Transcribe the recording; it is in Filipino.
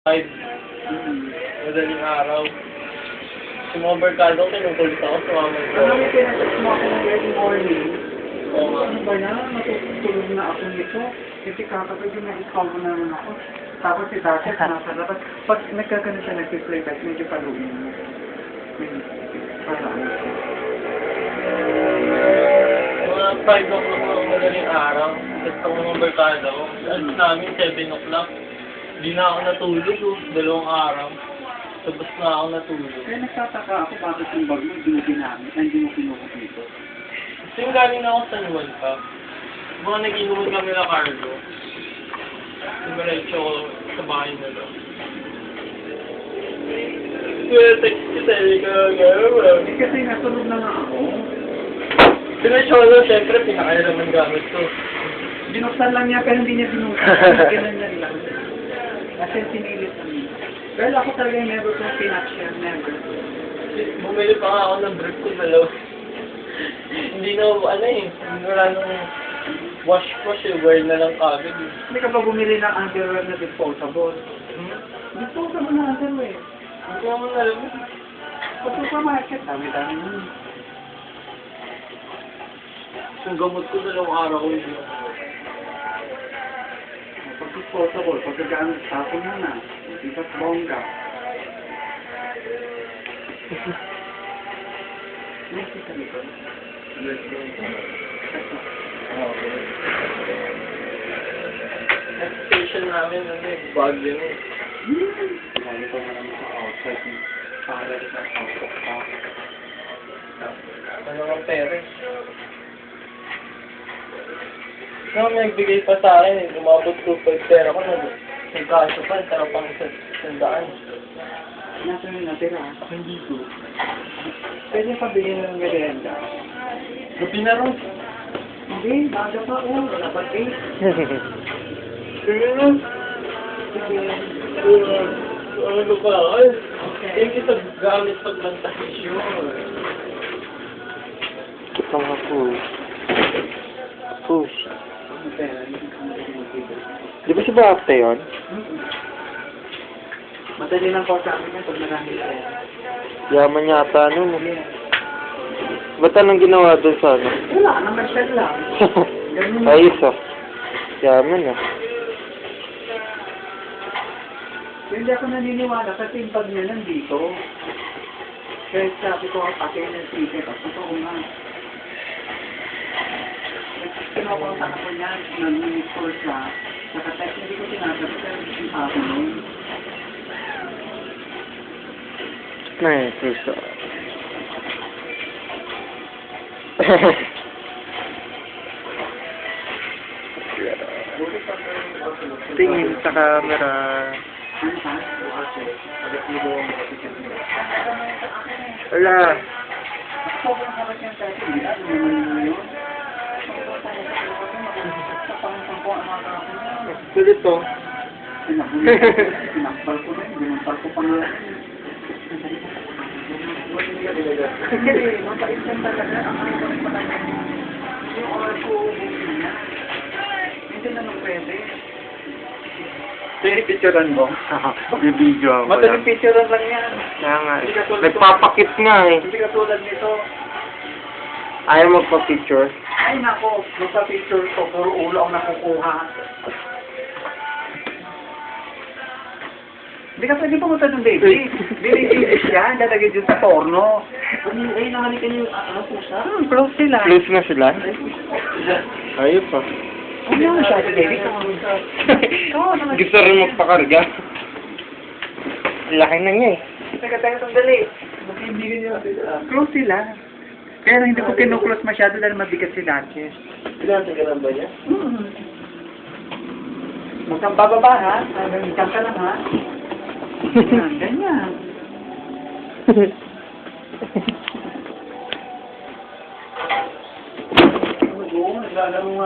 Madaling araw. Sa mga barkada ko, kinukulit ako, sumama ko. Alam mo, pinasas mo ako ng early morning. Oo nga. Ano ba na? Matutulog na ako nito. Kasi kakapag yung nag-call ko naman ako. Tapos si Dasha, nasa labas. Pag nagkagano siya, nag-playback, medyo paluin mo. Para ano siya. Mga 5 o'clock ng madaling araw. Tapos ako mga barkada ko. Alis namin, 7 o'clock. Hindi na ako natulog, 2 araw. Tapos na ako natulog. Kaya nagtataka ako bakit yung bag mo, hindi namin, hindi mo pinukot dito. Kasi yung galing na ako sa Nuwan pa. Mga nag-inuman kami na cargo. Dumiretso ko sa bahay na lang. Kaya text kita eh, gano'n. Kasi natulog na nga ako. Diretso ko lang, syempre, pinakailaman gamit ko. Binuksan lang niya, pero hindi niya binuksan. Ganun lang. Kasi sinilit namin. Pero ako talaga yung never kong pinakshare, never. Bumili pa nga ako ng brief ko dalaw. Hindi na, wala nung wash eh, wear na lang kagad eh. Hindi ka ba bumili ng underwear na disposable? Disposable na underwear. Hindi ko naman alam eh. Sa supermarket, dami-dami nun. Yung gamot ko 2 araw ko yun. Pag disposable, pag gagamit, tapon mo na. Hindi ka bongga. Next sa likod. Next station namin, bag yun eh. Lalo pa naman sa outside. Para sa outside. Ano ang pera? No, may nagbigay pa sa akin eh. Lumabot ko pa yung pera ko. Nagkaso pa, sarap pang 100. Nasa yung natira. Hindi ko. Pwede pa bilhin ng merienda. Gabi na rin. Hindi, baga pa. Wala pa 8. Sige na. Ano pa ako? Yung kita gamit pagbantasyon. Ito nga push. Push. Di ba si Bakte yun? Madali lang po sa amin yan pag marami tayo. Yaman yata nun. Ba't anong ginawa doon sa ano? Wala, namasyal lang. Ganun. Ayos ah. Yaman ah. Hindi ako naniniwala kasi yung pag niya nandito. Kaya sabi ko, pati ng ticket. Totoo nga. Kinukontak ako niya, nag-call siya. Naka-text, hindi ko sinasabi pero yung ako nun. Ay, puso. Tingin sa camera. Ano pa? Wala. Sobrang harap yung text. Hindi na naman yun. Pwede to. Pinakbal ko na yun. Binuntal ko pa nga. Kasi, mapait yan talaga. Ang ano ko pa lang yung oras ko niya. Hindi naman pwede. Sige, picturean mo. Bibidyo ako Madaling lang. picturean lang yan. Kaya nga. Nagpapakit nga eh. Hindi katulad nito. Ayaw magpa-picture. Ay nako, magpa-picture ko. Puro ulo ang nakukuha. Hindi ka pwede pumunta ng baby. Bili-bili siya, lalagay dyan sa porno. Ay, nakalikan yung pusa. Close sila. Close na sila? Ayun pa. Ano yung masyado, baby? Gusto rin magpakarga. Laki na niya eh. Teka, sandali. Magkaibigan niya sila. Close sila. Kaya lang hindi ko kinuklose masyado dahil mabigat si Natchez. Pinatagalan ba niya? Huwag kang bababa ha. Hanggang ikan ka lang ha. Yan, ganyan. Oo, naglalaro nga.